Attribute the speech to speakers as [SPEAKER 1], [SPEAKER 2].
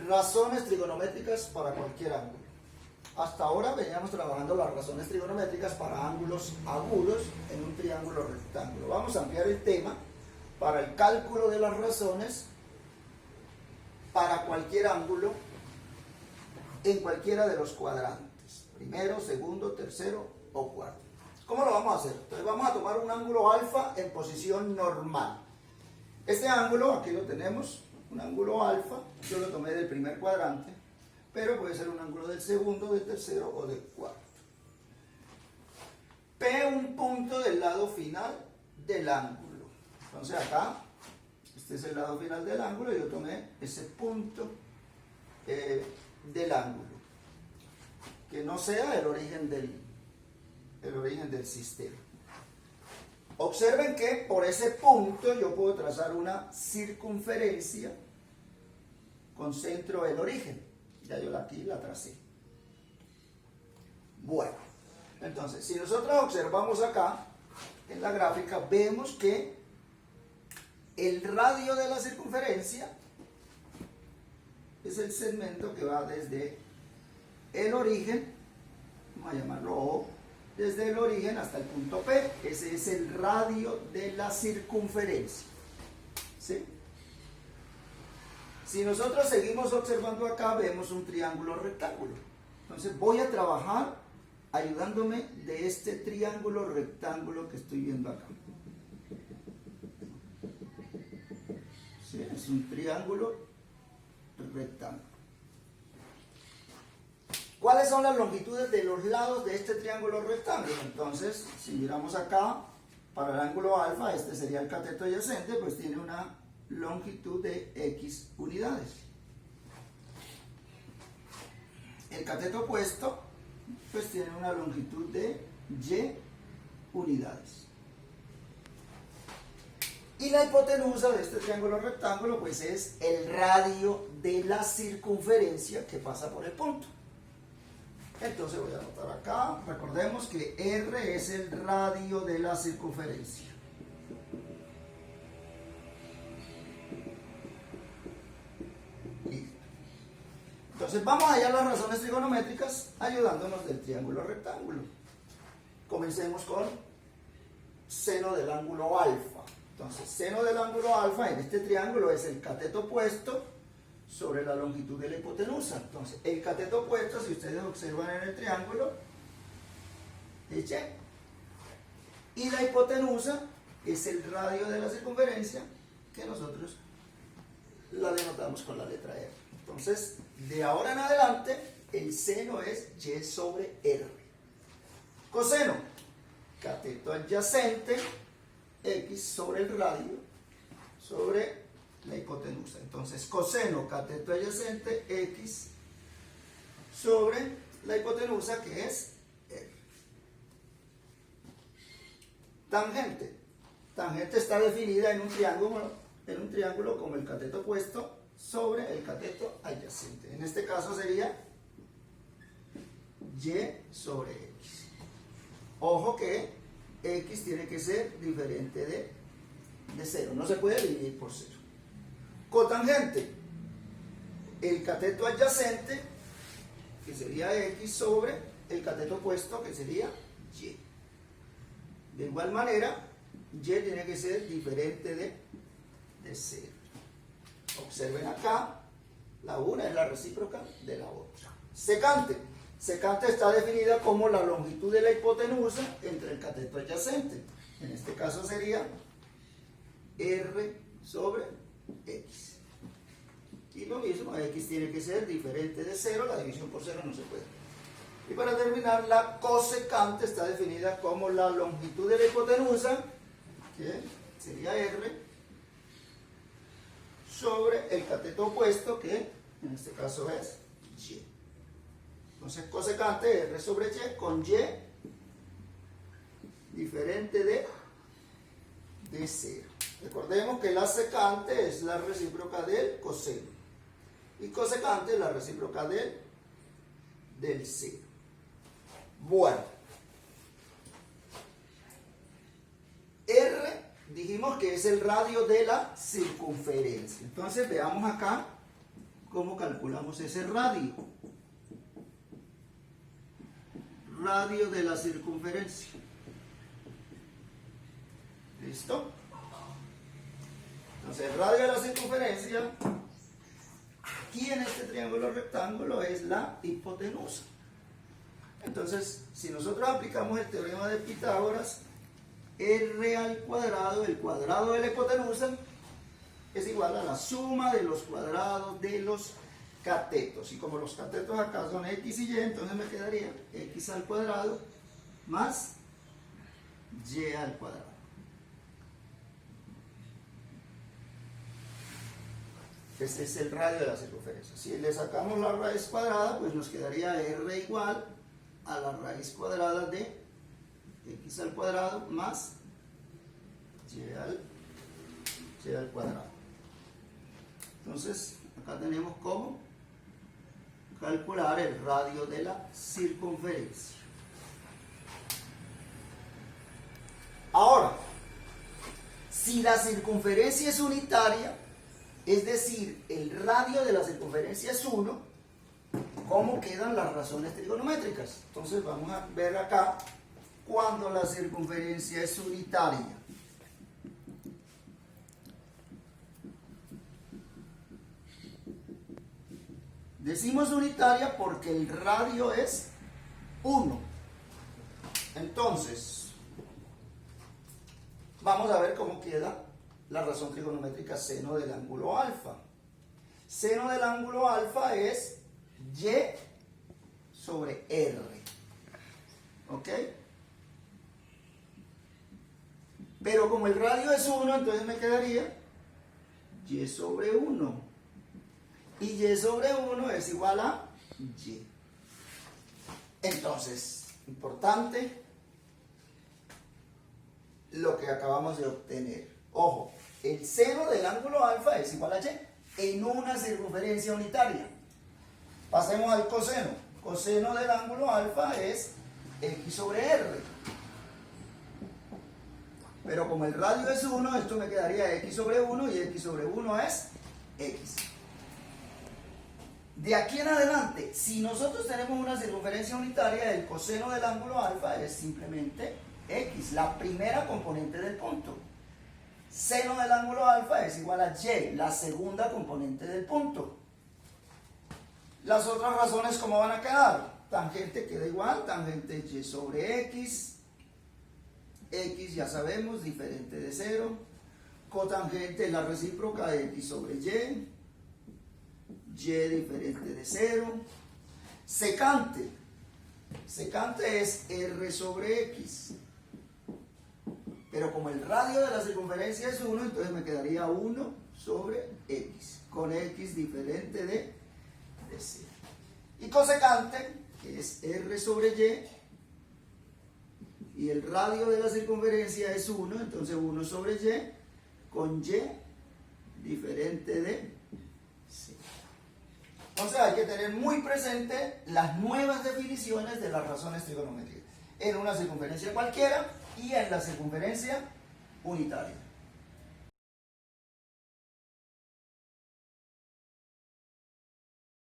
[SPEAKER 1] Razones trigonométricas para cualquier ángulo. Hasta ahora veníamos trabajando las razones trigonométricas para ángulos agudos en un triángulo rectángulo. Vamos a ampliar el tema para el cálculo de las razones para cualquier ángulo en cualquiera de los cuadrantes. Primero, segundo, tercero o cuarto. ¿Cómo lo vamos a hacer? Entonces vamos a tomar un ángulo alfa en posición normal. Este ángulo, aquí lo tenemos, un ángulo alfa, yo lo tomé del primer cuadrante, pero puede ser un ángulo del segundo, del tercero o del cuarto. P, un punto del lado final del ángulo. Entonces acá, este es el lado final del ángulo y yo tomé ese punto del ángulo, que no sea el origen del sistema. Observen que por ese punto yo puedo trazar una circunferencia con centro el origen. Ya yo aquí la tracé. Bueno, entonces, si nosotros observamos acá, en la gráfica, vemos que el radio de la circunferencia es el segmento que va desde el origen, vamos a llamarlo O, desde el origen hasta el punto P. Ese es el radio de la circunferencia. ¿Sí? Si nosotros seguimos observando acá, vemos un triángulo rectángulo. Entonces voy a trabajar ayudándome de este triángulo rectángulo que estoy viendo acá. ¿Sí? Es un triángulo rectángulo. ¿Cuáles son las longitudes de los lados de este triángulo rectángulo? Entonces, si miramos acá, para el ángulo alfa, este sería el cateto adyacente, pues tiene una longitud de X unidades. El cateto opuesto, pues tiene una longitud de Y unidades. Y la hipotenusa de este triángulo rectángulo, pues es el radio de la circunferencia que pasa por el punto. Entonces voy a anotar acá, recordemos que R es el radio de la circunferencia. Listo. Entonces vamos a hallar las razones trigonométricas ayudándonos del triángulo rectángulo. Comencemos con seno del ángulo alfa. Entonces, seno del ángulo alfa en este triángulo es el cateto opuesto sobre la longitud de la hipotenusa. Entonces, el cateto opuesto, si ustedes observan en el triángulo, es Y. Y la hipotenusa es el radio de la circunferencia que nosotros la denotamos con la letra R. Entonces, de ahora en adelante, el seno es Y sobre R. Coseno, cateto adyacente, X sobre el radio, sobre la hipotenusa. Entonces, coseno cateto adyacente X sobre la hipotenusa, que es R. Tangente. Tangente está definida en un triángulo como el cateto opuesto sobre el cateto adyacente. En este caso sería Y sobre X. Ojo que X tiene que ser diferente de 0. No se puede dividir por 0. Cotangente, el cateto adyacente, que sería X sobre el cateto opuesto, que sería Y. De igual manera, Y tiene que ser diferente de 0. Observen acá, la una es la recíproca de la otra. Secante. Secante está definida como la longitud de la hipotenusa entre el cateto adyacente. En este caso sería R sobre X. Y lo mismo, X tiene que ser diferente de 0, la división por 0 no se puede. Y para terminar, la cosecante está definida como la longitud de la hipotenusa, que sería R, sobre el cateto opuesto, que en este caso es Y. Entonces, cosecante R sobre Y con Y diferente de 0. Recordemos que la secante es la recíproca del coseno y cosecante es la recíproca del 0. Bueno, R dijimos que es el radio de la circunferencia. Entonces veamos acá ¿cómo calculamos ese radio? Radio de la circunferencia. ¿Listo? Entonces el radio de la circunferencia, aquí en este triángulo rectángulo, es la hipotenusa. Entonces, si nosotros aplicamos el teorema de Pitágoras, r al cuadrado, el cuadrado de la hipotenusa, es igual a la suma de los cuadrados de los catetos. Y como los catetos acá son x y y, entonces me quedaría x al cuadrado más y al cuadrado. Este es el radio de la circunferencia. Si le sacamos la raíz cuadrada, pues nos quedaría r igual a la raíz cuadrada de x al cuadrado más y al cuadrado. Entonces, acá tenemos cómo calcular el radio de la circunferencia. Ahora, si la circunferencia es unitaria, es decir, el radio de la circunferencia es 1, ¿cómo quedan las razones trigonométricas? Entonces vamos a ver acá cuando la circunferencia es unitaria. Decimos unitaria porque el radio es 1. Entonces, vamos a ver cómo queda la razón trigonométrica seno del ángulo alfa. Seno del ángulo alfa es y sobre r. ¿Ok? Pero como el radio es 1, entonces me quedaría y sobre 1. Y y sobre 1 es igual a y. Entonces, importante lo que acabamos de obtener. Ojo, el seno del ángulo alfa es igual a y en una circunferencia unitaria. Pasemos al coseno. Coseno del ángulo alfa es x sobre r. Pero como el radio es 1, esto me quedaría x sobre 1 y x sobre 1 es x. De aquí en adelante, si nosotros tenemos una circunferencia unitaria, el coseno del ángulo alfa es simplemente x, la primera componente del punto. Seno del ángulo alfa es igual a y, la segunda componente del punto. Las otras razones, ¿cómo van a quedar? Tangente queda igual, tangente y sobre x. X ya sabemos, diferente de 0. Cotangente es la recíproca de x sobre y. Y diferente de 0. Secante. Secante es r sobre x. Pero como el radio de la circunferencia es 1, entonces me quedaría 1 sobre x. Con x diferente de 0. Y cosecante, que es r sobre y el radio de la circunferencia es 1, entonces 1 sobre y con y diferente de 0. Entonces hay que tener muy presente las nuevas definiciones de las razones trigonométricas en una circunferencia cualquiera y en la circunferencia unitaria.